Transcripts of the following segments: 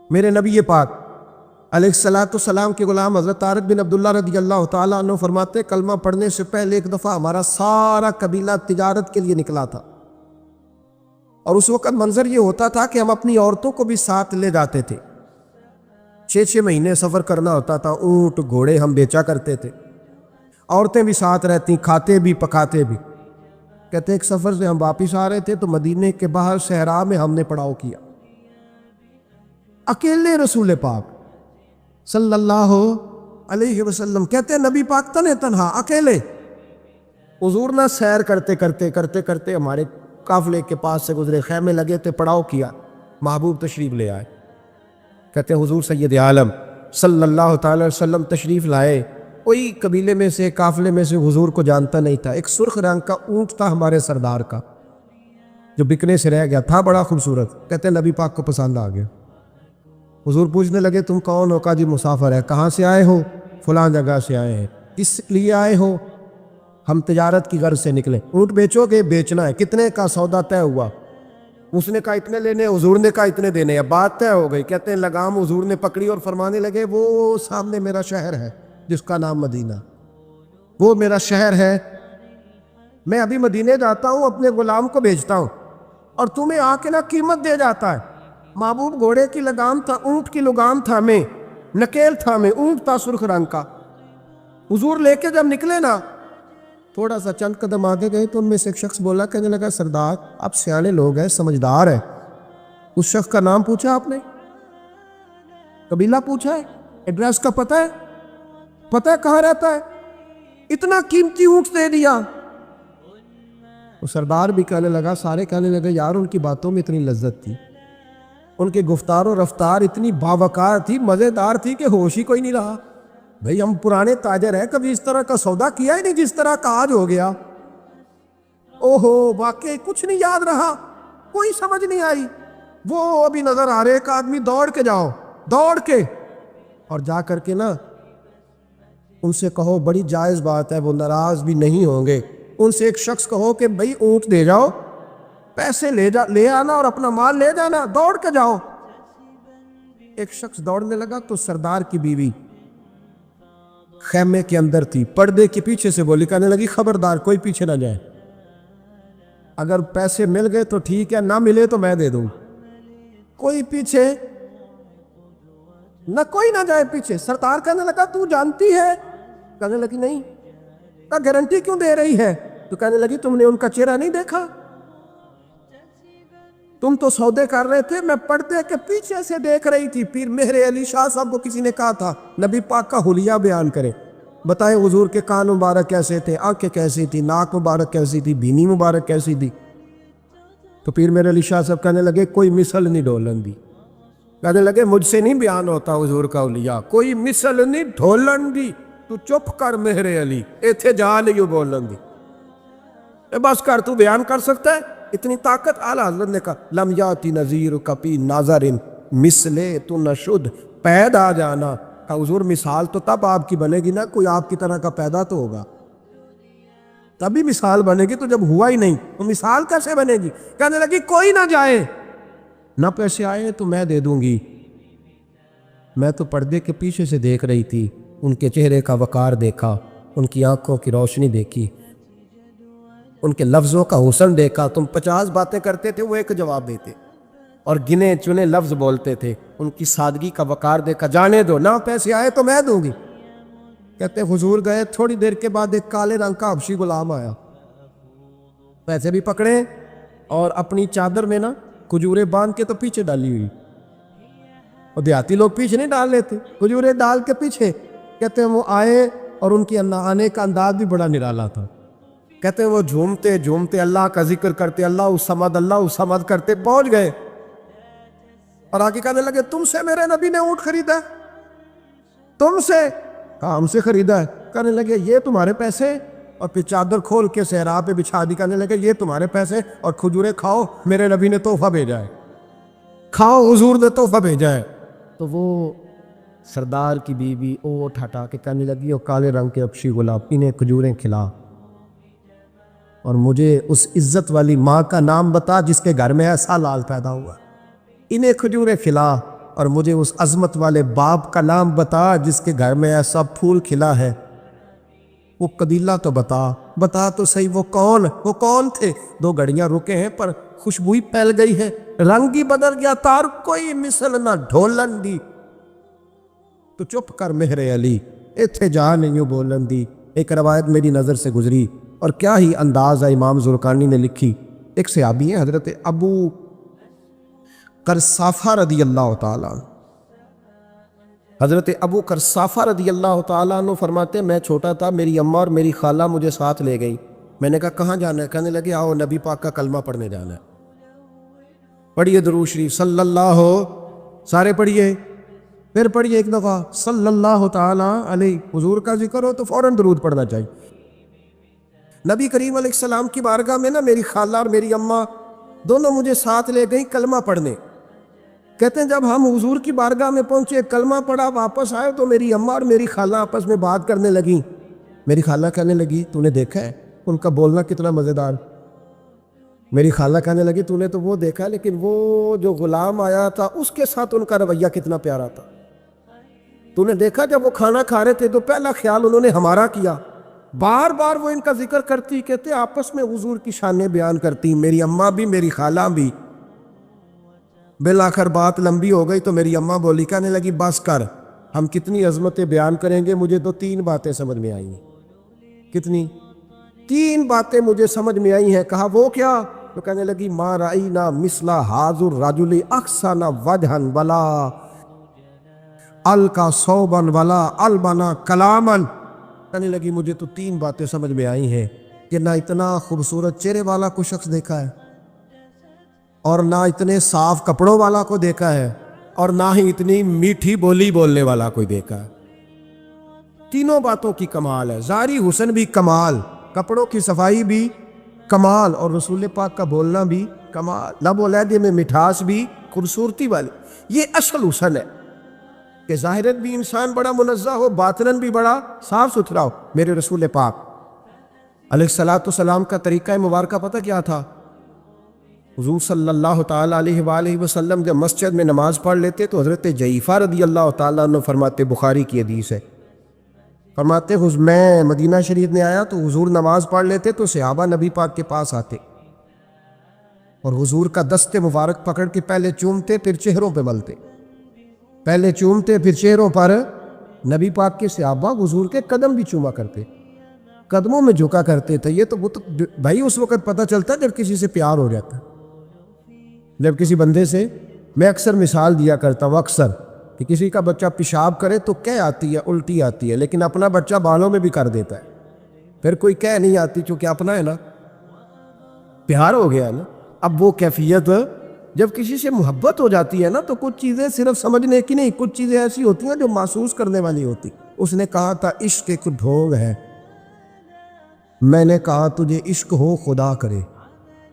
میرے نبی پاک علیہ الصلوۃ والسلام کے غلام حضرت طارق بن عبداللہ رضی اللہ تعالیٰ عنہ فرماتے کلمہ پڑھنے سے پہلے ایک دفعہ ہمارا سارا قبیلہ تجارت کے لیے نکلا تھا، اور اس وقت منظر یہ ہوتا تھا کہ ہم اپنی عورتوں کو بھی ساتھ لے جاتے تھے۔ 6 مہینے سفر کرنا ہوتا تھا، اونٹ گھوڑے ہم بیچا کرتے تھے، عورتیں بھی ساتھ رہتی، کھاتے بھی پکاتے بھی۔ کہتے ایک سفر سے ہم واپس آ رہے تھے تو مدینے کے باہر صحرا میں ہم نے پڑاؤ کیا، اکیلے رسول پاک صلی اللہ علیہ وسلم، کہتے ہیں نبی پاک تنہا اکیلے۔ حضور نہ سیر کرتے ہمارے قافلے کے پاس سے گزرے، خیمے لگے تھے، پڑاؤ کیا، محبوب تشریف لے آئے۔ کہتے ہیں حضور سید عالم صلی اللہ تعالی وسلم تشریف لائے، کوئی قبیلے میں سے قافلے میں سے حضور کو جانتا نہیں تھا۔ ایک سرخ رنگ کا اونٹ تھا ہمارے سردار کا جو بکنے سے رہ گیا تھا، بڑا خوبصورت۔ کہتے ہیں نبی پاک کو پسند آ گیا۔ حضور پوچھنے لگے تم کون ہو؟ کہا جی مسافر ہے۔ کہاں سے آئے ہو؟ فلاں جگہ سے آئے ہیں۔ کس لیے آئے ہو؟ ہم تجارت کی غرض سے نکلے۔ اونٹ بیچو گے؟ بیچنا ہے۔ کتنے کا سودا طے ہوا؟ اس نے کہا اتنے لینے، حضور نے کہا اتنے دینے، اب بات طے ہو گئی۔ کہتے ہیں لگام حضور نے پکڑی اور فرمانے لگے وہ سامنے میرا شہر ہے جس کا نام مدینہ، وہ میرا شہر ہے، میں ابھی مدینے جاتا ہوں، اپنے غلام کو بھیجتا ہوں اور تمہیں آ کے نہ قیمت دے جاتا ہے۔ محبوب گھوڑے کی لگام تھا، اونٹ کی لگام تھا، میں نکیل تھا، میں اونٹ تھا سرخ رنگ کا۔ حضور لے کے جب نکلے نا، تھوڑا سا چند قدم آگے گئے تو ان میں سے ایک شخص بولا، کہنے لگا سردار آپ سیانے لوگ ہیں، سمجھدار ہیں، اس شخص کا نام پوچھا آپ نے؟ قبیلہ پوچھا ہے؟ ایڈریس کا پتہ ہے؟ پتہ ہے کہاں رہتا ہے؟ اتنا قیمتی اونٹ دے دیا۔ وہ سردار بھی کہنے لگا، سارے کہنے لگے یار ان کی باتوں میں اتنی لذت تھی، ان کے گفتار و رفتار اتنی باوقار تھی، مزیدار تھی کہ ہوش ہی کوئی نہیں رہا۔ بھئی ہم پرانے تاجر ہیں، کبھی اس طرح کا سودا کیا ہی نہیں جس طرح کا آج ہو گیا۔ اوہو واقعی کچھ نہیں یاد رہا، کوئی سمجھ نہیں آئی۔ وہ ابھی نظر آ رہے ایک آدمی، دوڑ کے جاؤ، دوڑ کے، اور جا کر کے نا ان سے کہو، بڑی جائز بات ہے، وہ ناراض بھی نہیں ہوں گے، ان سے ایک شخص کہو کہ بھئی اونٹ دے جاؤ، پیسے لے آنا اور اپنا مال لے جانا، دوڑ کے جاؤ۔ ایک شخص دوڑنے لگا تو سردار کی بیوی خیمے کے اندر تھی، پردے کے پیچھے سے بولی، کہنے لگی خبردار کوئی پیچھے نہ جائے، اگر پیسے مل گئے تو ٹھیک ہے، نہ ملے تو میں دے دوں، کوئی پیچھے نہ، کوئی نہ جائے پیچھے۔ سردار کہنے لگا تو جانتی ہے؟ کہنے لگی نہیں۔ کہا گارنٹی کیوں دے رہی ہے؟ تو کہنے لگی تم نے ان کا چہرہ نہیں دیکھا؟ تم تو سودے کر رہے تھے، میں پردے کے پیچھے سے دیکھ رہی تھی۔ پیر مہر علی شاہ صاحب کو کسی نے کہا تھا نبی پاک کا حلیہ بیان کرے، بتائیں حضور کے کان مبارک کیسے تھے، آنکھیں کیسی تھی، ناک مبارک کیسی تھی، بینی مبارک کیسی تھی؟ تو پیر مہر علی شاہ صاحب کہنے لگے کوئی مثل نہیں ڈھولن دی، کہنے لگے مجھ سے نہیں بیان ہوتا حضور کا حلیہ، کوئی مثل نہیں ڈھولن دی، تو چپ کر مہر علی، ایتھے جا نہیں بولن دی، بس کر، تو بیان کر سکتا ہے اتنی طاقت؟ اعلیٰ حضرت نے کہا لم یاتی نذیر کپی ناظرن مثلے تو نشد، پیدا جانا۔ کہا حضور مثال تو تب آپ کی بنے گی نا، کوئی آپ کی طرح کا پیدا تو ہوگا، تبھی مثال بنے گی، تو جب ہوا ہی نہیں تو مثال کیسے بنے گی؟ کہنے لگی کوئی نہ جائے، نہ پیسے آئے تو میں دے دوں گی۔ میں تو پردے کے پیچھے سے دیکھ رہی تھی، ان کے چہرے کا وقار دیکھا، ان کی آنکھوں کی روشنی دیکھی، ان کے لفظوں کا حسن دیکھا۔ تم 50 باتیں کرتے تھے، وہ ایک جواب دیتے، اور گنے چنے لفظ بولتے تھے، ان کی سادگی کا وقار دیکھا۔ جانے دو، نہ پیسے آئے تو میں دوں گی۔ کہتے حضور گئے، تھوڑی دیر کے بعد ایک کالے رنگ کا حبشی غلام آیا، پیسے بھی پکڑے اور اپنی چادر میں نا کھجوریں باندھ کے تو پیچھے ڈالی ہوئی، اور دیہاتی لوگ پیچھے نہیں ڈال لیتے، کھجوریں ڈال کے پیچھے۔ کہتے ہیں وہ آئے اور ان کی آنے کا انداز بھی بڑا نرالا تھا۔ کہتے ہیں وہ جھومتے جھومتے اللہ کا ذکر کرتے، اللہ الصمد کرتے پہنچ گئے، اور آگے کہنے لگے تم سے میرے نبی نے اونٹ خریدا؟ تم سے؟ کہا ہم سے خریدا ہے۔ کہنے لگے یہ تمہارے پیسے؟ اور پھر چادر کھول کے صحرا پہ بچھا دی، کہنے لگے یہ تمہارے پیسے، اور کھجوریں کھاؤ، میرے نبی نے تحفہ بھیجا ہے، کھاؤ، حضور نے تحفہ بھیجا ہے۔ تو وہ سردار کی بیوی اونٹ ہٹا کے کہنے لگی وہ کالے رنگ کے حبشی غلام، انہیں کھجوریں کھلا، اور مجھے اس عزت والی ماں کا نام بتا جس کے گھر میں ایسا لال پیدا ہوا، انہیں کھجوریں کھلا، اور مجھے اس عظمت والے باپ کا نام بتا جس کے گھر میں ایسا پھول کھلا ہے۔ وہ قبیلہ تو بتا تو صحیح، وہ کون تھے؟ 2 گھڑیاں رکے ہیں پر خوشبوئی پھیل گئی ہے، رنگ ہی بدل گیا، تار کوئی مثل نہ ڈھولن دی۔ تو چپ کر مہر علی، ایتھے جا نہیں بولن دی۔ ایک روایت میری نظر سے گزری، اور کیا ہی انداز ہے امام زرقانی نے لکھی۔ ایک صحابی ہیں حضرت ابو قرصافہ رضی اللہ تعالیٰ عنہ۔ حضرت ابو قرصافہ رضی اللہ تعالیٰ عنہ فرماتے میں چھوٹا تھا، میری اماں اور میری خالہ مجھے ساتھ لے گئی۔ میں نے کہا کہاں جانا ہے؟ کہنے لگے آؤ نبی پاک کا کلمہ پڑھنے جانا ہے۔ پڑھیے درود شریف صلی اللہ، سارے پڑھیے، پھر پڑھیے ایک دفعہ صلی اللہ تعالیٰ علیہ۔ حضور کا ذکر ہو تو فوراً درود پڑھنا چاہیے۔ نبی کریم علیہ السلام کی بارگاہ میں نا میری خالہ اور میری اماں دونوں مجھے ساتھ لے گئیں کلمہ پڑھنے۔ کہتے ہیں جب ہم حضور کی بارگاہ میں پہنچے، کلمہ پڑھا، واپس آئے تو میری اماں اور میری خالہ آپس میں بات کرنے لگیں۔ میری خالہ کہنے لگی تو نے دیکھا ہے ان کا بولنا کتنا مزیدار؟ میری خالہ کہنے لگی تو نے تو وہ دیکھا، لیکن وہ جو غلام آیا تھا اس کے ساتھ ان کا رویہ کتنا پیارا تھا۔ تو نے دیکھا جب وہ کھانا کھا رہے تھے تو پہلا خیال انہوں نے ہمارا کیا۔ بار بار وہ ان کا ذکر کرتی، کہتے آپس میں حضور کی شانیں بیان کرتی، میری اماں بھی میری خالہ بھی۔ بالآخر بات لمبی ہو گئی تو میری اماں بولی، کہنے لگی بس کر، ہم کتنی عظمتیں بیان کریں گے، مجھے تو 3 باتیں سمجھ میں آئی ہیں۔ کتنی؟ 3 باتیں مجھے سمجھ میں آئی ہیں۔ کہا وہ کیا؟ تو کہنے لگی ما رأینا مثل حاضر الرجل احسن وجہا ولا القا صوبا ولا البنا کلاما۔ کہنے لگی مجھے تو 3 باتیں سمجھ میں آئی ہیں کہ نہ اتنا خوبصورت چہرے والا کوئی شخص دیکھا ہے، اور نہ اتنے صاف کپڑوں والا کو دیکھا ہے، اور نہ ہی اتنی میٹھی بولی بولنے والا کوئی دیکھا ہے۔ تینوں باتوں کی کمال ہے، ظاہری حسن بھی کمال، کپڑوں کی صفائی بھی کمال، اور رسول پاک کا بولنا بھی کمال، لب و لہجے میں مٹھاس بھی خوبصورتی والی۔ یہ اصل حسن ہے کہ ظاہراً بھی انسان بڑا منزہ ہو، باطناً بھی بڑا صاف ستھرا ہو۔ میرے رسول پاک علیہ الصلوۃ والسلام کا طریقہ مبارکہ پتہ کیا تھا؟ حضور صلی اللہ تعالیٰ علیہ وآلہ وسلم جب مسجد میں نماز پڑھ لیتے تو حضرت جعفہ رضی اللہ تعالیٰ عنہ فرماتے، بخاری کی حدیث ہے، فرماتے میں مدینہ شریف میں آیا تو حضور نماز پڑھ لیتے تو صحابہ نبی پاک کے پاس آتے اور حضور کا دست مبارک پکڑ کے پہلے چومتے پھر چہروں پہ ملتے، پہلے چومتے پھر چہروں پر۔ نبی پاک کے صحابہ حضور کے قدم بھی چوما کرتے، قدموں میں جھکا کرتے تھے۔ یہ تو بھائی اس وقت پتہ چلتا جب کسی سے پیار ہو جاتا، جب کسی بندے سے، میں اکثر مثال دیا کرتا ہوں اکثر کہ کسی کا بچہ پیشاب کرے تو کہہ آتی ہے، الٹی آتی ہے، لیکن اپنا بچہ بالوں میں بھی کر دیتا ہے، پھر کوئی کہہ نہیں آتی چونکہ اپنا ہے نا، پیار ہو گیا ہے نا۔ اب وہ کیفیت جب کسی سے محبت ہو جاتی ہے نا تو کچھ چیزیں صرف سمجھنے کی نہیں، کچھ چیزیں ایسی ہوتی ہیں جو محسوس کرنے والی ہوتی۔ اس نے کہا تھا عشق ایک ڈھونگ ہے، میں نے کہا تجھے عشق ہو خدا کرے،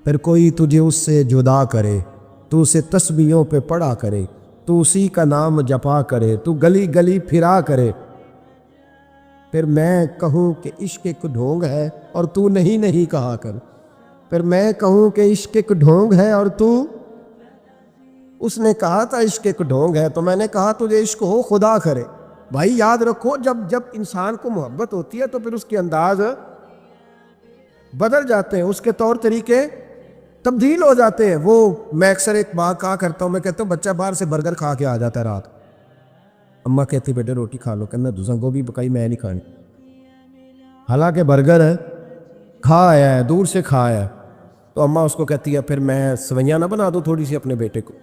پھر کوئی تجھے اس سے جدا کرے، تو اسے تسبیحوں پہ پڑھا کرے، تو اسی کا نام جپا کرے، تو گلی گلی پھرا کرے، پھر میں کہوں کہ عشق ایک ڈھونگ ہے اور تو نہیں کہا کر، پھر میں کہوں کہ عشق ایک ڈھونگ ہے اور تو۔ اس نے کہا تھا عشق ایک ڈھونگ ہے تو میں نے کہا تجھے عشق ہو خدا کرے۔ بھائی یاد رکھو جب انسان کو محبت ہوتی ہے تو پھر اس کے انداز بدل جاتے ہیں، اس کے طور طریقے تبدیل ہو جاتے ہیں۔ وہ میں اکثر ایک بات کہا کرتا ہوں، میں کہتا ہوں بچہ باہر سے برگر کھا کے آ جاتا ہے رات، اماں کہتی بیٹے روٹی کھا لو، کہنا دوسرا گوبھی پکائی میں نہیں کھانی، حالانکہ برگر ہے، کھا آیا ہے، دور سے کھا آیا ہے، تو اماں اس کو کہتی ہے پھر میں سویاں نہ بنا دوں تھوڑی سی اپنے بیٹے کو،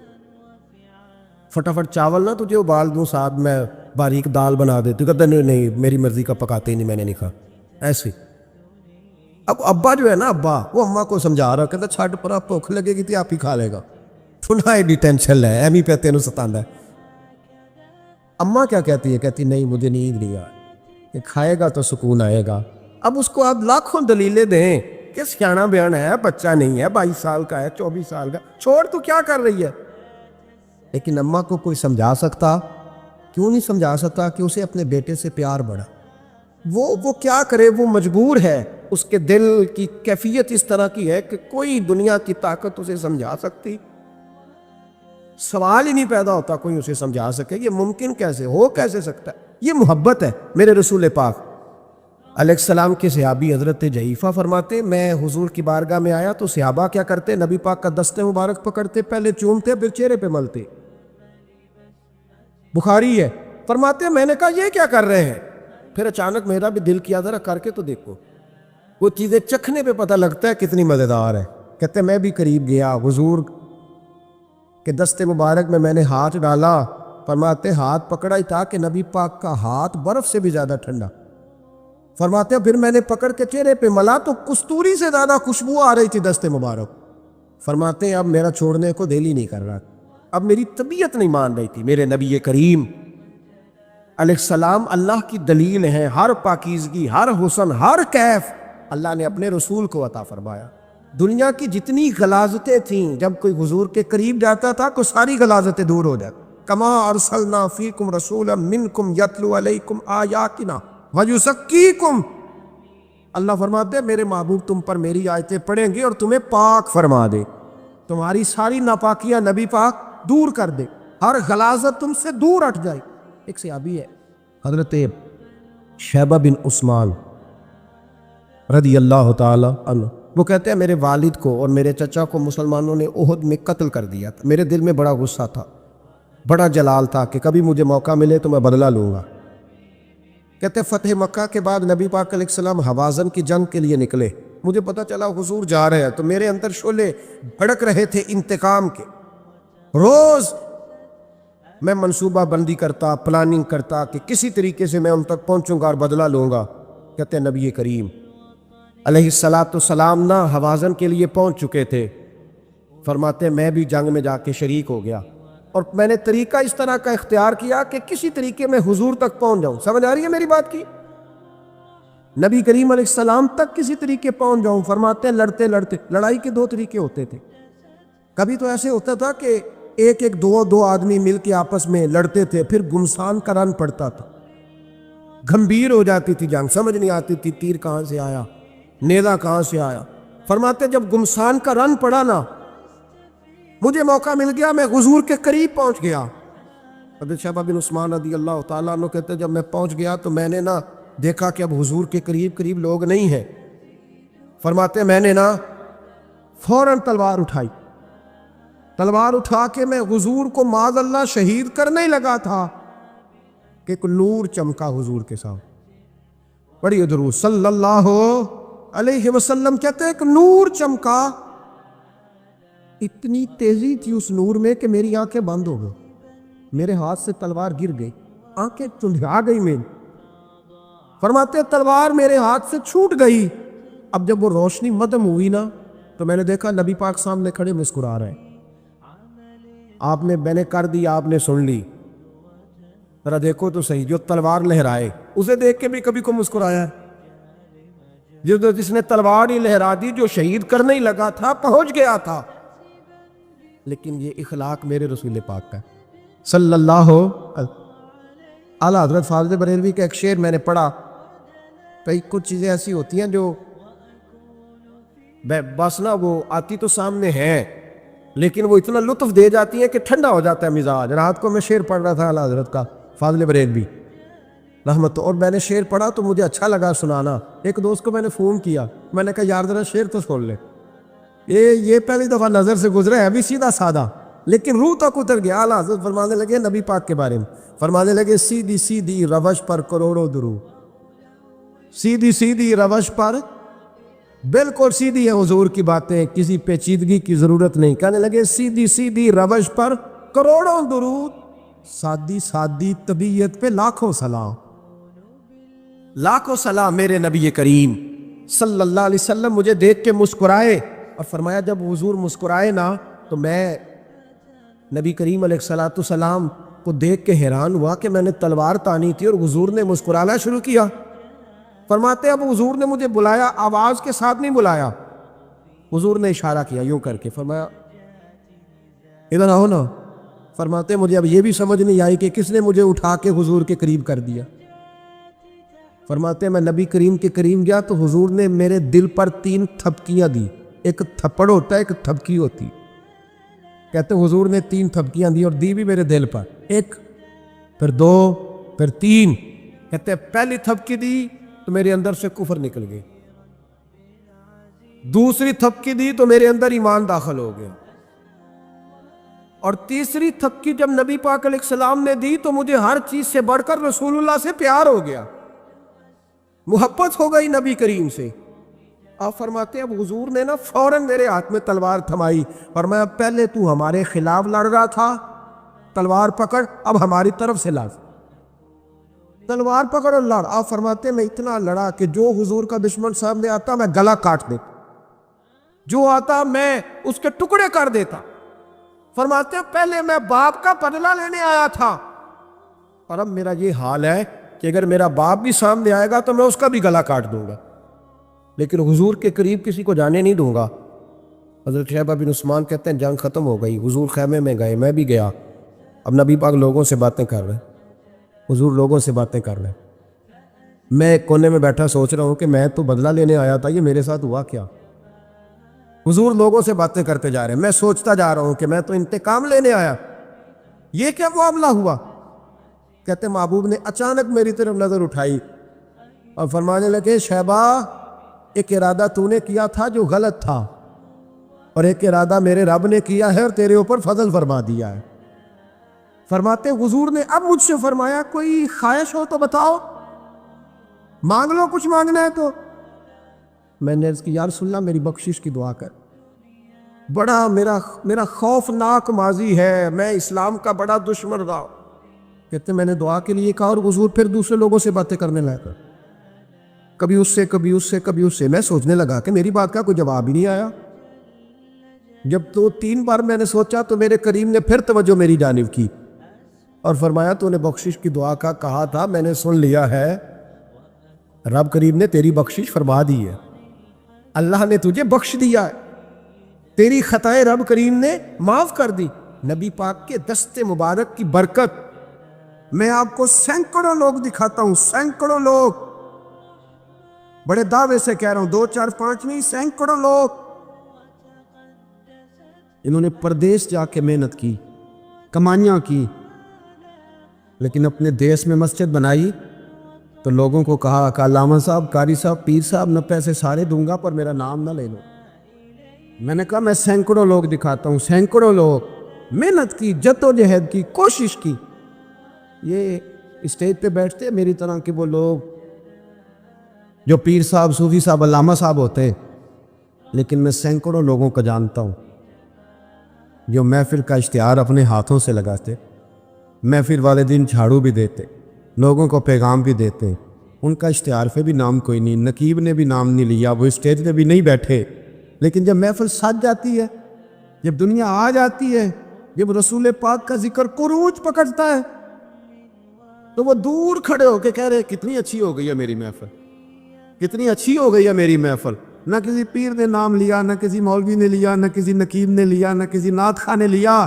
فٹافٹ چاول نہ تجھے ابال دوں، ساتھ میں باریک دال بنا دیتی، کہتا نہیں میری مرضی کا پکاتے ہی نہیں، میں نے نہیں کھا ایسے۔ اب ابا جو ہے نا، ابا وہ اماں کو سمجھا رہا، کہتا چھاٹ پر آپ بھوک لگے گی تھی آپ ہی کھا لے گا، تھوڑا ایڈی ٹینشن ہے ایمی پہ تینوں ستاندہ ہے۔ اماں کیا کہتی ہے؟ کہتی نہیں مجھے نیند نہیں کہ کھائے گا تو سکون آئے گا۔ اب اس کو آپ لاکھوں دلیلیں دیں کہ سیاںا بیان ہے، بچہ نہیں ہے، 22 سال کا ہے، 24 سال کا، چھوڑ تو کیا کر رہی ہے؟ لیکن اماں کو کوئی سمجھا سکتا؟ کیوں نہیں سمجھا سکتا کہ اسے اپنے بیٹے سے پیار بڑھا، وہ کیا کرے، وہ مجبور ہے، اس کے دل کی کیفیت اس طرح کی ہے کہ کوئی دنیا کی طاقت اسے سمجھا سکتی؟ سوال ہی نہیں پیدا ہوتا کوئی اسے سمجھا سکے یہ ممکن کیسے ہو کیسے سکتا ہے. یہ محبت ہے میرے رسول پاک علیہ السلام کے صحابی حضرت جعیفہ فرماتے میں حضور کی بارگاہ میں آیا تو صحابہ کیا کرتے, نبی پاک کا دست مبارک پکڑتے, پہلے چومتے پھر چہرے پہ ملتے. بخاری ہے. فرماتے میں نے کہا یہ کیا کر رہے ہیں؟ پھر اچانک میرا بھی دل کیا ذرا کر کے تو دیکھو. وہ چیزیں چکھنے پہ پتہ لگتا ہے کتنی مزیدار ہے. کہتے میں بھی قریب گیا, حضور کہ دست مبارک میں نے ہاتھ ڈالا. فرماتے ہاتھ پکڑا ہی تھا کہ نبی پاک کا ہاتھ برف سے بھی زیادہ ٹھنڈا. فرماتے پھر میں نے پکڑ کے چہرے پہ ملا تو کستوری سے زیادہ خوشبو آ رہی تھی دست مبارک. فرماتے اب میرا چھوڑنے کو دل ہی نہیں کر رہا, اب میری طبیعت نہیں مان رہی تھی. میرے نبی کریم علیہ السلام اللہ کی دلیل ہیں, ہر پاکیزگی, ہر حسن, ہر کیف اللہ نے اپنے رسول کو عطا فرمایا. دنیا کی جتنی غلاظتیں تھیں جب کوئی حضور کے قریب جاتا تھا کو ساری غلاظتیں دور ہو جاتی. کما ارسلنا فیکم رسولا منکم یتلو علیکم آیاتنا ویزکیکم. اللہ فرماتے ہیں میرے محبوب تم پر میری آیتیں پڑھیں گے اور تمہیں پاک فرما دے, تمہاری ساری ناپاکیاں نبی پاک دور کر دے, ہر غلاظت تم سے دور ہٹ جائے. ایک صحابی ہے حضرت شیبہ بن عثمان رضی اللہ تعالی عنہ, وہ کہتے ہیں میرے والد کو اور میرے چچا کو مسلمانوں نے احد میں قتل کر دیا تھا. میرے دل میں بڑا غصہ تھا, بڑا جلال تھا کہ کبھی مجھے موقع ملے تو میں بدلہ لوں گا. کہتے فتح مکہ کے بعد نبی پاک علیہ السلام حوازن کی جنگ کے لیے نکلے. مجھے پتہ چلا حضور جا رہے ہیں تو میرے اندر شعلے بھڑک رہے تھے انتقام کے. روز میں منصوبہ بندی کرتا, پلاننگ کرتا کہ کسی طریقے سے میں ان تک پہنچوں گا اور بدلہ لوں گا. کہتے ہیں نبی کریم علیہ السلام نہ حوازن کے لیے پہنچ چکے تھے. فرماتے میں بھی جنگ میں جا کے شریک ہو گیا اور میں نے طریقہ اس طرح کا اختیار کیا کہ کسی طریقے میں حضور تک پہنچ جاؤں. سمجھ آ رہی ہے میری بات کی؟ نبی کریم علیہ السلام تک کسی طریقے پہنچ جاؤں. فرماتے ہیں لڑتے لڑتے, لڑائی کے دو طریقے ہوتے تھے. کبھی تو ایسے ہوتا تھا کہ ایک ایک دو آدمی مل کے آپس میں لڑتے تھے, پھر گمسان کا رن پڑتا تھا, گھمبیر ہو جاتی تھی جنگ, سمجھ نہیں آتی تھی تیر کہاں سے آیا, نیزہ کہاں سے آیا. فرماتے جب گمسان کا رن پڑا نا, مجھے موقع مل گیا, میں حضور کے قریب پہنچ گیا. حضرت شیبہ بن عثمان رضی اللہ تعالیٰ عنہ کہتے جب میں پہنچ گیا تو میں نے نا دیکھا کہ اب حضور کے قریب لوگ نہیں ہیں. فرماتے میں نے نا فوراً تلوار اٹھائی, تلوار اٹھا کے میں حضور کو معاذ اللہ شہید کرنے ہی لگا تھا کہ ایک نور چمکا حضور کے ساتھ. پڑھیے درود صلی اللہ علیہ وسلم. کہتے ایک نور چمکا, اتنی تیزی تھی اس نور میں کہ میری آنکھیں بند ہو گئی, میرے ہاتھ سے تلوار گر گئی, آنکھیں چندھا گئی میری. فرماتے تلوار میرے ہاتھ سے چھوٹ گئی. اب جب وہ روشنی مدم ہوئی نا تو میں نے دیکھا نبی پاک سامنے کھڑے مسکرا رہے ہیں. آپ نے میں نے کر دی, آپ نے سن لی. ذرا دیکھو تو صحیح, جو تلوار لہرائے اسے دیکھ کے بھی کبھی کو مسکرایا ہے؟ جس نے تلوار ہی لہرا دی, جو شہید کرنے ہی لگا تھا, پہنچ گیا تھا. لیکن یہ اخلاق میرے رسول پاک کا صلی اللہ اعلیٰ حضرت فاضل بریلوی کا ایک شعر میں نے پڑھا. کئی کچھ چیزیں ایسی ہوتی ہیں جو بس نا وہ آتی تو سامنے ہیں لیکن وہ اتنا لطف دے جاتی ہیں کہ ٹھنڈا ہو جاتا ہے مزاج. رات کو میں شعر پڑھ رہا تھا اعلیٰ حضرت کا فاضل بریلوی رحمت, اور میں نے شعر پڑھا تو مجھے اچھا لگا سنانا. ایک دوست کو میں نے فون کیا, میں نے کہا یار ذرا شعر تو سن لے. یہ پہلی دفعہ نظر سے گزرا ہے, بھی سیدھا سادہ لیکن روح تک اتر گیا. اعلیٰ حضرت فرمانے لگے نبی پاک کے بارے میں, فرمانے لگے سیدھی سیدھی روش پر کروڑوں درود. سیدھی سیدھی روش پر بالکل سیدھی ہے حضور کی باتیں, کسی پیچیدگی کی ضرورت نہیں. کہنے لگے سیدھی سیدھی روش پر کروڑوں درود, سادی سادی طبیعت پہ لاکھوں سلام. لاکھوں سلام میرے نبی کریم صلی اللہ علیہ وسلم مجھے دیکھ کے مسکرائے. اور فرمایا جب حضور مسکرائے نا تو میں نبی کریم علیہ السلام کو دیکھ کے حیران ہوا کہ میں نے تلوار تانی تھی اور حضور نے مسکرانا شروع کیا. فرماتے اب حضور نے مجھے بلایا, آواز کے ساتھ نہیں بلایا, حضور نے اشارہ کیا یوں کر کے, فرمایا ادھر آؤ نا. فرماتے مجھے اب یہ بھی سمجھ نہیں آئی کہ کس نے مجھے اٹھا کے حضور کے قریب کر دیا. فرماتے میں نبی کریم کے قریب گیا تو حضور نے میرے دل پر 3 تھپکیاں دی. ایک تھپڑ ہوتا ہے, ایک تھپکی ہوتی. کہتے حضور نے 3 تھپکیاں دی اور دی بھی میرے دل پر، 1 پھر 2 پھر 3. کہتے پہلی تھپکی دی تو میرے اندر سے کفر نکل گئی، دوسری تھپکی دی تو میرے اندر ایمان داخل ہو گیا، اور تیسری تھپکی جب نبی پاک علیہ السلام نے دی تو مجھے ہر چیز سے بڑھ کر رسول اللہ سے پیار ہو گیا، محبت ہو گئی نبی کریم سے. آپ فرماتے ہیں اب حضور نے نا فوراً میرے ہاتھ میں تلوار تھمائی، اور میں پہلے تو ہمارے خلاف لڑ رہا تھا، تلوار پکڑ اب ہماری طرف سے لڑ، تلوار پکڑ اور لڑ. آپ فرماتے ہیں میں اتنا لڑا کہ جو حضور کا دشمن سامنے آتا میں گلا کاٹ دیتا، جو آتا میں اس کے ٹکڑے کر دیتا. فرماتے ہیں پہلے میں باپ کا بدلہ لینے آیا تھا، اور اب میرا یہ حال ہے کہ اگر میرا باپ بھی سامنے آئے گا تو میں اس کا بھی گلا کاٹ دوں گا، لیکن حضور کے قریب کسی کو جانے نہیں دوں گا. حضرت شیبہ بن عثمان کہتے ہیں جنگ ختم ہو گئی، حضور خیمے میں گئے، میں بھی گیا. اب نبی پاک لوگوں سے باتیں کر رہے ہیں، حضور لوگوں سے باتیں کر رہے ہیں، میں ایک کونے میں بیٹھا سوچ رہا ہوں کہ میں تو بدلہ لینے آیا تھا، یہ میرے ساتھ ہوا کیا؟ حضور لوگوں سے باتیں کرتے جا رہے ہیں، میں سوچتا جا رہا ہوں کہ میں تو انتقام لینے آیا، یہ کیا معاملہ ہوا؟ کہتے محبوب نے اچانک میری طرف نظر اٹھائی اور فرمانے لگے شیبہ ایک ارادہ تو نے کیا تھا جو غلط تھا، اور ایک ارادہ میرے رب نے کیا ہے اور تیرے اوپر فضل فرما دیا ہے. فرماتے حضور نے اب مجھ سے فرمایا کوئی خواہش ہو تو بتاؤ، مانگ لو کچھ مانگنا ہے تو. میں نے عرض کی یا رسول اللہ میری بخشش کی دعا کر، بڑا میرا خوفناک ماضی ہے، میں اسلام کا بڑا دشمن رہا. کہتے میں نے دعا کے لیے کہا اور حضور پھر دوسرے لوگوں سے باتیں کرنے لگا، کبھی اس سے کبھی اس سے کبھی اس سے. میں سوچنے لگا کہ میری بات کا کوئی جواب ہی نہیں آیا. جب 2-3 بار میں نے سوچا تو میرے کریم نے پھر توجہ میری جانب کی اور فرمایا تو نے بخشش کی دعا کا کہا تھا، میں نے سن لیا ہے، رب کریم نے تیری بخشش فرما دی ہے، اللہ نے تجھے بخش دیا ہے، تیری خطائیں رب کریم نے معاف کر دی. نبی پاک کے دست مبارک کی برکت میں آپ کو سینکڑوں لوگ دکھاتا ہوں، سینکڑوں لوگ، بڑے دعوے سے کہہ رہا ہوں، 2 4 5 نہیں، سینکڑوں لوگ انہوں نے پردیس جا کے محنت کی، کمائیاں کی، لیکن اپنے دیس میں مسجد بنائی تو لوگوں کو کہا کہ علامہ صاحب، قاری صاحب، پیر صاحب، نہ پیسے سارے دوں گا پر میرا نام نہ لے لو. میں نے کہا میں سینکڑوں لوگ دکھاتا ہوں، سینکڑوں لوگ، محنت کی، جدوجہد کی، کوشش کی. یہ اسٹیج پہ بیٹھتے ہیں میری طرح کے وہ لوگ جو پیر صاحب، صوفی صاحب، علامہ صاحب ہوتے ہیں، لیکن میں سینکڑوں لوگوں کو جانتا ہوں جو محفل کا اشتہار اپنے ہاتھوں سے لگاتے، محفل والے دن جھاڑو بھی دیتے، لوگوں کو پیغام بھی دیتے، ان کا اشتہار پہ بھی نام کوئی نہیں، نقیب نے بھی نام نہیں لیا، وہ اسٹیج پہ بھی نہیں بیٹھے، لیکن جب محفل سج جاتی ہے، جب دنیا آ جاتی ہے، جب رسول پاک کا ذکر قروج پکڑتا ہے تو وہ دور کھڑے ہو کے کہہ رہے کتنی اچھی ہو گئی ہے میری محفل، کتنی اچھی ہو گئی ہے میری محفل. نہ کسی پیر نے نام لیا، نہ کسی مولوی نے لیا، نہ کسی نقیب نے لیا، نہ کسی نعت خواہ نے لیا،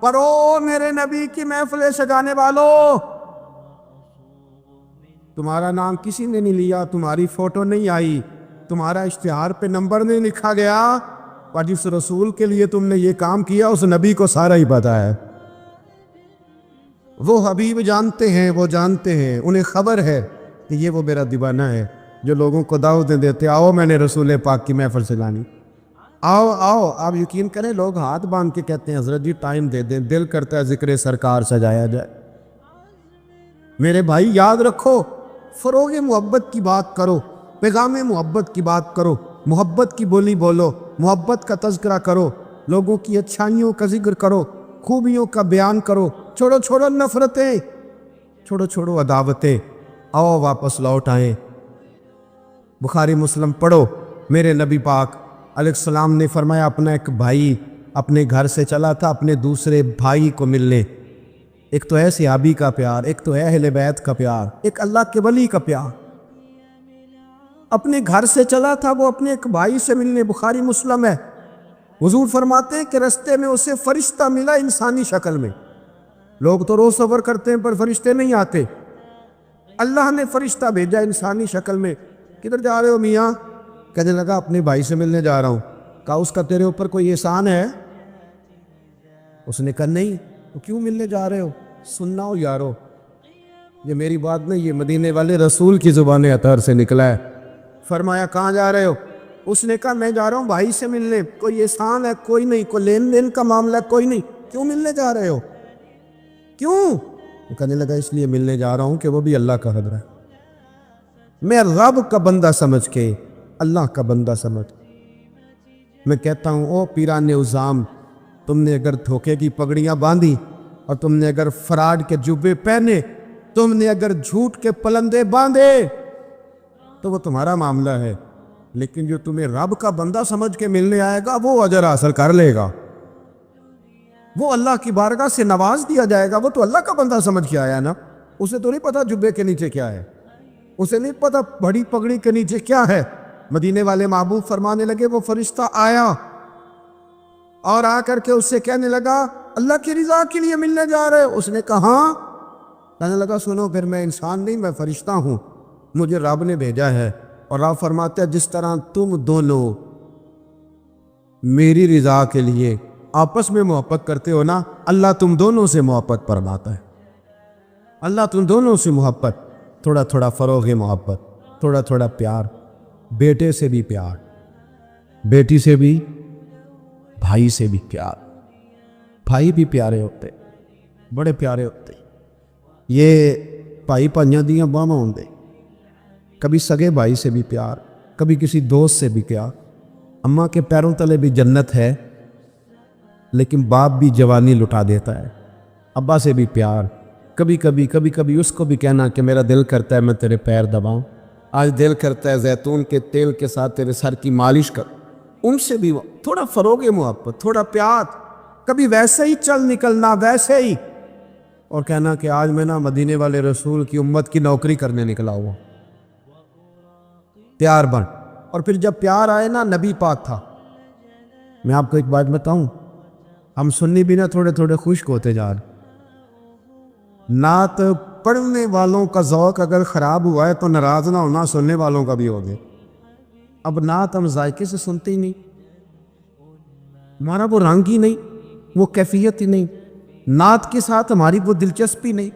پر او میرے نبی کی محفلیں سجانے والوں، تمہارا نام کسی نے نہیں لیا، تمہاری فوٹو نہیں آئی، تمہارا اشتہار پہ نمبر نہیں لکھا گیا، اور جس رسول کے لیے تم نے یہ کام کیا اس نبی کو سارا ہی پتا ہے. وہ حبیب جانتے ہیں، وہ جانتے ہیں، انہیں خبر ہے کہ یہ وہ میرا دیوانہ ہے جو لوگوں کو دعوتیں دیتے، آؤ میں نے رسول پاک کی محفل سجانی، آؤ آؤ. آپ یقین کریں لوگ ہاتھ باندھ کے کہتے ہیں حضرت جی ٹائم دے دیں، دل کرتا ہے ذکر سرکار سجایا جائے. میرے بھائی یاد رکھو، فروغ محبت کی بات کرو، پیغام محبت کی بات کرو، محبت کی بولی بولو، محبت کا تذکرہ کرو، لوگوں کی اچھائیوں کا ذکر کرو، خوبیوں کا بیان کرو، چھوڑو چھوڑو نفرتیں، چھوڑو چھوڑو عداوتیں، آؤ واپس لوٹ آئیں. بخاری مسلم پڑھو، میرے نبی پاک علیہ السلام نے فرمایا اپنا ایک بھائی اپنے گھر سے چلا تھا اپنے دوسرے بھائی کو ملنے. ایک تو ہے صحابی کا پیار، ایک تو ہے اہل بیت کا پیار، ایک اللہ کے ولی کا پیار. اپنے گھر سے چلا تھا وہ اپنے ایک بھائی سے ملنے، بخاری مسلم ہے. حضور فرماتے ہیں کہ رستے میں اسے فرشتہ ملا انسانی شکل میں. لوگ تو روز سفر کرتے ہیں پر فرشتے نہیں آتے، اللہ نے فرشتہ بھیجا انسانی شکل میں. کدھر جا رہے ہو میاں؟ کہنے لگا اپنے بھائی سے ملنے جا رہا ہوں. کہا اس کا تیرے اوپر کوئی احسان ہے؟ اس نے کہا نہیں، تو کیوں ملنے جا رہے ہو؟ سننا ہو یارو، یہ میری بات نہیں، یہ مدینے والے رسول کی زبان اطہر سے نکلا ہے۔ فرمایا کہاں جا رہے ہو؟ اس نے کہا میں جا رہا ہوں بھائی سے ملنے، کوئی احسان ہے کوئی نہیں، کوئی لین دین کا معاملہ ہے کوئی نہیں، کیوں ملنے جا رہے ہو؟ کیوں؟ وہ کہنے لگا اس لیے ملنے جا رہا ہوں کہ وہ بھی اللہ کا حضر ہے، میں رب کا بندہ سمجھ کے، اللہ کا بندہ سمجھ۔ میں کہتا ہوں او پیران عظام، تم نے اگر دھوکے کی پگڑیاں باندھی، اور تم نے اگر فراڈ کے جبے پہنے، تم نے اگر جھوٹ کے پلندے باندھے، تو وہ تمہارا معاملہ ہے، لیکن جو تمہیں رب کا بندہ سمجھ کے ملنے آئے گا وہ اجر حاصل کر لے گا، وہ اللہ کی بارگاہ سے نواز دیا جائے گا۔ وہ تو اللہ کا بندہ سمجھ کے آیا نا، اسے تو نہیں پتا جبے کے نیچے کیا ہے، اسے نہیں پتا بڑی پگڑی کے نیچے کیا ہے۔ مدینے والے محبوب فرمانے لگے وہ فرشتہ آیا اور آ کر کے اس سے کہنے لگا اللہ کی رضا کے لیے ملنے جا رہے ہو؟ اس نے کہا ہاں۔ کہنے لگا سنو پھر میں انسان نہیں، میں فرشتہ ہوں، مجھے رب نے بھیجا ہے، اور رب فرماتے ہیں جس طرح تم دونوں میری رضا کے لیے آپس میں محبت کرتے ہو نا، اللہ تم دونوں سے محبت فرماتا ہے، اللہ تم دونوں سے محبت، تھوڑا تھوڑا فروغ محبت، تھوڑا تھوڑا پیار، بیٹے سے بھی پیار، بیٹی سے بھی، بھائی سے بھی پیار۔ بھائی بھی پیارے ہوتے، بڑے پیارے ہوتے، یہ بھائی پائیاں دیاں باہماں ہوندے، کبھی سگے بھائی سے بھی پیار، کبھی کسی دوست سے بھی پیار۔ اماں کے پیروں تلے بھی جنت ہے، لیکن باپ بھی جوانی لٹا دیتا ہے۔ ابا سے بھی پیار، کبھی کبھی اس کو بھی کہنا کہ میرا دل کرتا ہے میں تیرے پیر دباؤں، آج دل کرتا ہے زیتون کے تیل کے ساتھ تیرے سر کی مالش کر، ان سے بھی تھوڑا فروغ محبت، تھوڑا پیار، کبھی ویسے ہی چل نکلنا، ویسے ہی، اور کہنا کہ آج میں نا مدینے والے رسول کی امت کی نوکری کرنے نکلا ہوا، پیار بن۔ اور پھر جب پیار آئے نا، نبی پاک تھا۔ میں آپ کو ایک بات بتاؤں، ہم سنی بھی نا تھوڑے تھوڑے خشک ہوتے جا رہے۔ نعت پڑھنے والوں کا ذوق اگر خراب ہوا ہے تو ناراض نہ ہونا سننے والوں کا بھی ہو گیا۔ اب نعت ہم ذائقے سے سنتے ہی نہیں، ہمارا وہ رنگ ہی نہیں، وہ کیفیت ہی نہیں، نعت کے ساتھ ہماری وہ دلچسپی نہیں۔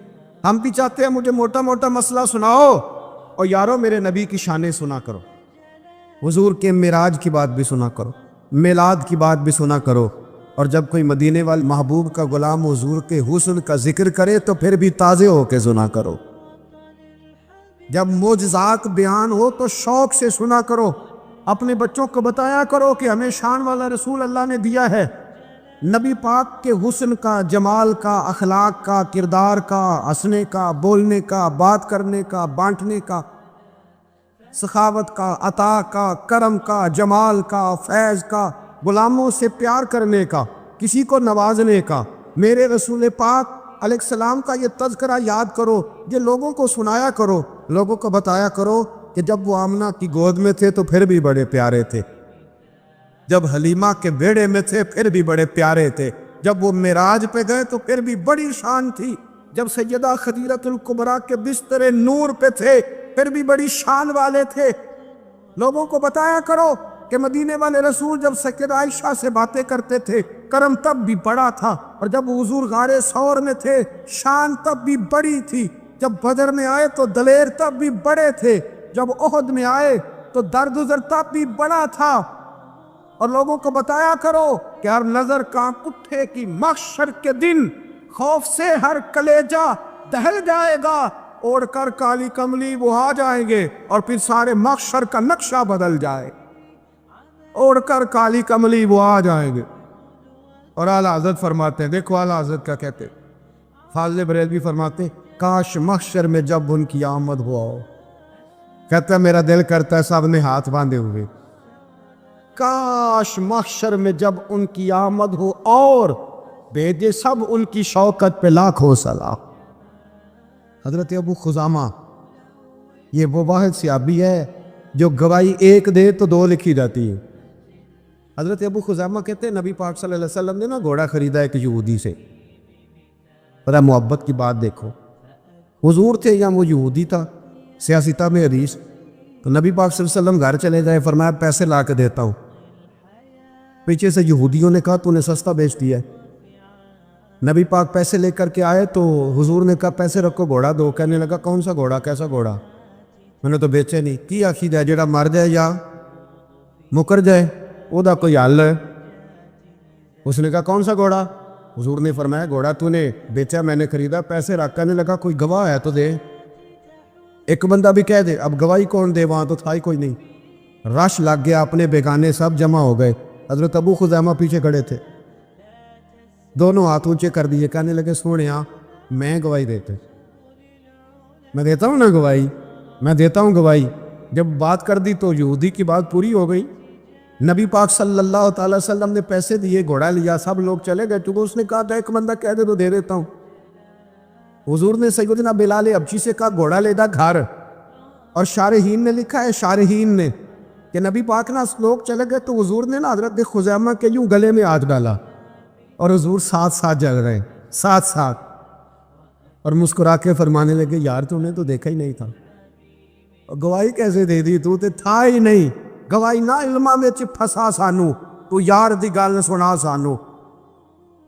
ہم بھی چاہتے ہیں مجھے موٹا موٹا مسئلہ سناؤ، اور یارو میرے نبی کی شانیں سنا کرو، حضور کے معراج کی بات بھی سنا کرو، میلاد کی بات بھی سنا کرو، اور جب کوئی مدینے والے محبوب کا غلام حضور کے حسن کا ذکر کرے تو پھر بھی تازے ہو کے سنا کرو، جب معجزات بیان ہو تو شوق سے سنا کرو، اپنے بچوں کو بتایا کرو کہ ہمیں شان والا رسول اللہ نے دیا ہے، نبی پاک کے حسن کا، جمال کا، اخلاق کا، کردار کا، ہنسنے کا، بولنے کا، بات کرنے کا، بانٹنے کا، سخاوت کا، عطا کا، کرم کا، جمال کا، فیض کا، غلاموں سے پیار کرنے کا، کسی کو نوازنے کا۔ میرے رسول پاک علیہ السلام کا یہ تذکرہ یاد کرو، یہ لوگوں کو سنایا کرو، لوگوں کو بتایا کرو کہ جب وہ آمنہ کی گود میں تھے تو پھر بھی بڑے پیارے تھے، جب حلیمہ کے بیڑے میں تھے پھر بھی بڑے پیارے تھے، جب وہ معراج پہ گئے تو پھر بھی بڑی شان تھی، جب سیدہ خدیجہ الکبریٰ کے بستر نور پہ تھے پھر بھی بڑی شان والے تھے۔ لوگوں کو بتایا کرو کہ مدینے والے رسول جب سیدہ عائشہ سے باتیں کرتے تھے کرم تب بھی بڑا تھا، اور جب حضور غار ثور میں تھے شان تب بھی بڑی تھی، جب بدر میں آئے تو دلیر تب بھی بڑے تھے، جب احد میں آئے تو درد تب بھی بڑا تھا۔ اور لوگوں کو بتایا کرو کہ ہر نظر کانپ اٹھے کہ محشر کے دن خوف سے ہر کلیجہ دہل جائے گا، اوڑھ کر کالی کملی وہ آ جائیں گے اور پھر سارے محشر کا نقشہ بدل جائے، اوڑھ کر کالی کملی وہ آ جائیں گے۔ اور اعلیٰ حضرت فرماتے ہیں، دیکھو اعلیٰ حضرت کیا کہتے ہیں، فاضل بریلوی فرماتے ہیں کاش محشر میں جب ان کی آمد ہوا ہو، کہتا ہے میرا دل کرتا ہے سب نے ہاتھ باندھے ہوئے، کاش محشر میں جب ان کی آمد ہو اور بھیجے سب ان کی شوکت پہ لاکھوں سلام۔ حضرت ابو خزامہ یہ وہ واحد صحابی ہے جو گواہی ایک دے تو دو لکھی جاتی ہے۔ حضرت ابو خزامہ کہتے ہیں نبی پاک صلی اللہ علیہ وسلم نے نا گھوڑا خریدا ایک یہودی سے، پتہ محبت کی بات دیکھو، حضور تھے یا وہ یہودی تھا، سیاستہ میں حدیث، تو نبی پاک صلی اللہ علیہ وسلم گھر چلے جائے، فرمایا پیسے لا کے دیتا ہوں، پیچھے سے یہودیوں نے کہا تو نے سستا بیچ دیا ہے، نبی پاک پیسے لے کر کے آئے تو حضور نے کہا پیسے رکھو گھوڑا دو. کہنے لگا کون سا گھوڑا, کیسا گھوڑا, میں نے تو بیچے نہیں. کی آخی جائے, جڑا مر جائے یا مکر جائے او دا کوئی حل ہے. اس نے کہا کون سا گھوڑا؟ حضور نے فرمایا گھوڑا تو نے بیچا, میں نے خریدا, پیسے رکھ. کہنے لگا کوئی گواہ ہے تو دے. ایک بندہ بھی کہہ دے. اب گواہی کون دے, وہاں تو تھا ہی کوئی نہیں. رش لگ گیا, اپنے بیگانے سب جمع ہو گئے. حضرت ابو خزیمہ پیچھے کھڑے تھے, دونوں ہاتھ اونچے کر دیے. کہنے لگے سونیا میں گواہی دیتے, میں دیتا ہوں نا گواہی, میں دیتا ہوں گواہی. جب بات کر دی تو یہودی کی بات پوری ہو گئی. نبی پاک صلی اللہ تعالی وسلم نے پیسے دیے, گھوڑا لیا, سب لوگ چلے گئے. چونکہ اس نے کہا تھا ایک بندہ کہہ دے تو دے دیتا ہوں. حضور نے سیدنا بلال ابچی سے کہا گھوڑا لے دا گھر. اور شارحین نے لکھا ہے, شارحین نے, کہ نبی پاک نا لوگ چلے گئے تو حضور نے نا حضرت خزیمہ کے یوں گلے میں ہاتھ ڈالا, اور حضور ساتھ ساتھ جل رہے ہیں, ساتھ ساتھ, اور مسکرا کے فرمانے لگے یار تو نے تو دیکھا ہی نہیں تھا, گواہی کیسے دے دی, تو تے تھا ہی نہیں. گواہی نہ علماں وچ پھسا سانو, تو یار دی گل سنا سانو.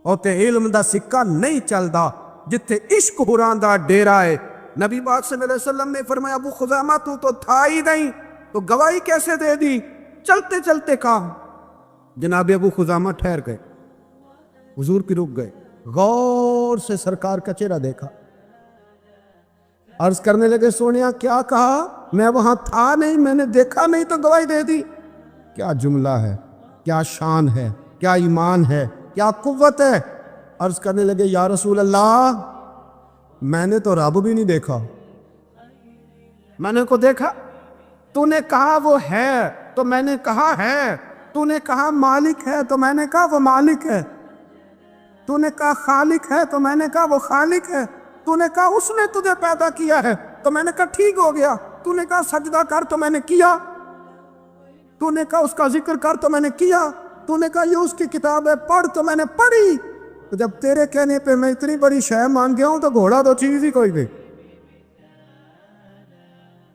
او تے علم دا سکہ نہیں چلدا جتھے عشق حراں دا ڈیرا ہے. نبی پاک صلی اللہ علیہ وسلم نے فرمایا ابو خزیمہ تو تھا ہی نہیں, تو گواہی کیسے دے دی؟ چلتے چلتے کہا. جناب ابو خزیمہ ٹھہر گئے, حضور کی رک گئے, غور سے سرکار کا چہرہ دیکھا, عرض کرنے لگے سونیا کیا کہا؟ میں وہاں تھا نہیں, میں نے دیکھا نہیں تو گواہی دے دی. کیا جملہ ہے, کیا شان ہے, کیا ایمان ہے, کیا قوت ہے. عرض کرنے لگے یا رسول اللہ میں نے تو رب بھی نہیں دیکھا, میں نے کو دیکھا, تو نے کہا وہ ہے تو میں نے کہا ہے, تو نے کہا مالک ہے تو میں نے کہا وہ مالک ہے, تو نے کہا خالق ہے تو میں نے کہا وہ خالق ہے, تو نے کہا اس نے تجھے پیدا کیا ہے تو میں نے کہا ٹھیک ہو گیا, تو نے کہا سجدہ کر تو میں نے کیا, تو نے کہا اس کا ذکر کر تو میں نے کیا, تو نے کہا یہ اس کی کتاب ہے پڑھ تو میں نے پڑھی. تو جب تیرے کہنے پہ میں اتنی بڑی شے مان گیا ہوں تو گھوڑا تو چیز ہی کوئی نہیں,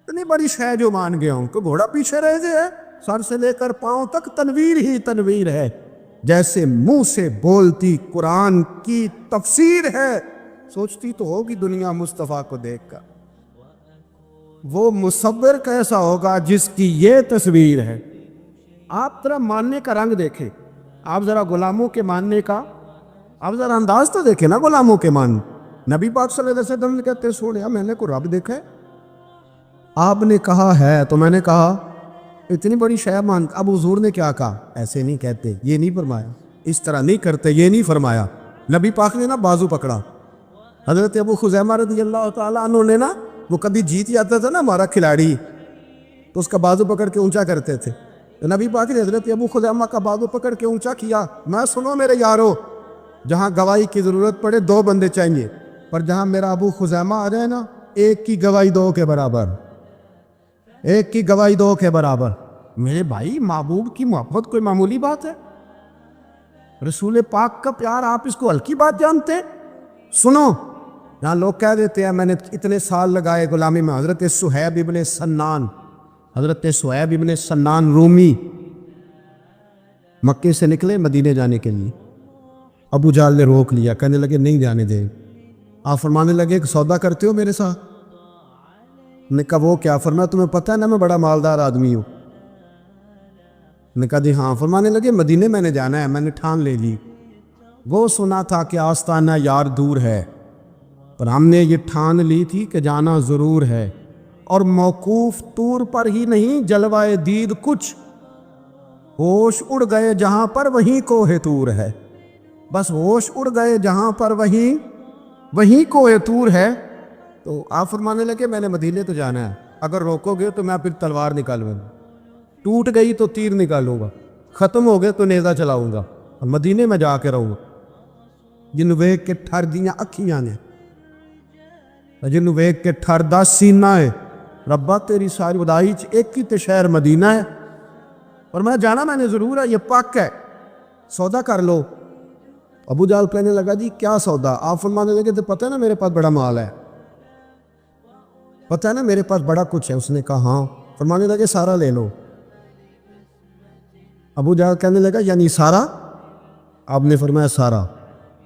اتنی بڑی شے جو مان گیا ہوں, تو گھوڑا پیچھے رہ جائے, سر سے لے کر پاؤں تک تنویر ہی تنویر ہے, جیسے منہ سے بولتی قرآن کی تفسیر ہے. سوچتی تو ہوگی دنیا مصطفیٰ کو دیکھ کر وہ مصور کیسا ہوگا جس کی یہ تصویر ہے. آپ ذرا ماننے کا رنگ دیکھیں, آپ ذرا غلاموں کے ماننے کا, آپ ذرا انداز تو دیکھیں نا غلاموں کے مان. نبی پاک صلی اللہ علیہ وسلم کہتے سونیا میں نے کو رب دیکھا ہے, آپ نے کہا ہے تو میں نے کہا اتنی بڑی شے مان. اب حضور نے کیا کہا؟ ایسے نہیں کہتے, یہ نہیں فرمایا, اس طرح نہیں کرتے, یہ نہیں فرمایا. نبی پاک نے نا بازو پکڑا. حضرت ابو خزیمہ رضی اللہ تعالیٰ عنہ نے نا, وہ کبھی جیت جاتا تھا نا ہمارا کھلاڑی, تو اس کا بازو پکڑ کے اونچا کرتے تھے. تو نبی پاک نے حضرت ابو خزیمہ کا بازو پکڑ کے اونچا کیا. میں سنو میرے یارو, جہاں گواہی کی ضرورت پڑے 2 بندے چاہیے, پر جہاں میرا ابو خزیمہ آ جائے نا, ایک کی گواہی 2 کے برابر, ایک کی گواہی 2 کے برابر. میرے بھائی محبوب کی محبت کوئی معمولی بات ہے؟ رسول پاک کا پیار آپ اس کو ہلکی بات جانتے ہیں؟ سنو, یہاں لوگ کہہ دیتے ہیں میں نے اتنے سال لگائے غلامی میں. حضرت صہیب ابن سنان, حضرت صہیب ابن سنان رومی مکے سے نکلے مدینے جانے کے لیے. ابو جہل نے روک لیا, کہنے لگے نہیں جانے دے. آپ فرمانے لگے کہ سودا کرتے ہو میرے ساتھ؟ نے کہا وہ کیا؟ فرمایا تمہیں پتہ ہے نا میں بڑا مالدار آدمی ہوں. نے کہا جی ہاں. فرمانے لگے مدینے میں نے جانا ہے, میں نے ٹھان لے لی. وہ سنا تھا کہ آستانہ یار دور ہے, پر ہم نے یہ ٹھان لی تھی کہ جانا ضرور ہے. اور موقوف طور پر ہی نہیں, جلوائے دید کچھ, ہوش اڑ گئے جہاں پر وہیں کوہ طور ہے. بس ہوش اڑ گئے جہاں پر وہیں کوہ طور ہے. تو آپ فرمانے لگے میں نے مدینے تو جانا ہے, اگر روکو گے تو میں پھر تلوار نکالوں گا, ٹوٹ گئی تو تیر نکالوں گا, ختم ہو گئے تو نیزہ چلاؤں گا, اور مدینے میں جا کے رہوں گا. جنوں ویکھ کے ٹھر دیاں اکھیاں نے, جنوں ویکھ کے ٹھر دا سینہ ہے, ربا تیری ساری ودائی چ ایک ہی تے شہر مدینہ ہے, اور میں جانا میں نے ضرور ہے, یہ پاک ہے, سودا کر لو. ابو جہل کہنے لگا جی کیا سودا؟ آپ فرمانے لگے تو پتہ ہے نا میرے پاس بڑا مال ہے, پتہ ہے نا میرے پاس بڑا کچھ ہے. اس نے کہا ہاں. فرمانے لگے سارا لے لو. ابو جہل کہنے لگا یعنی سارا؟ آپ نے فرمایا سارا.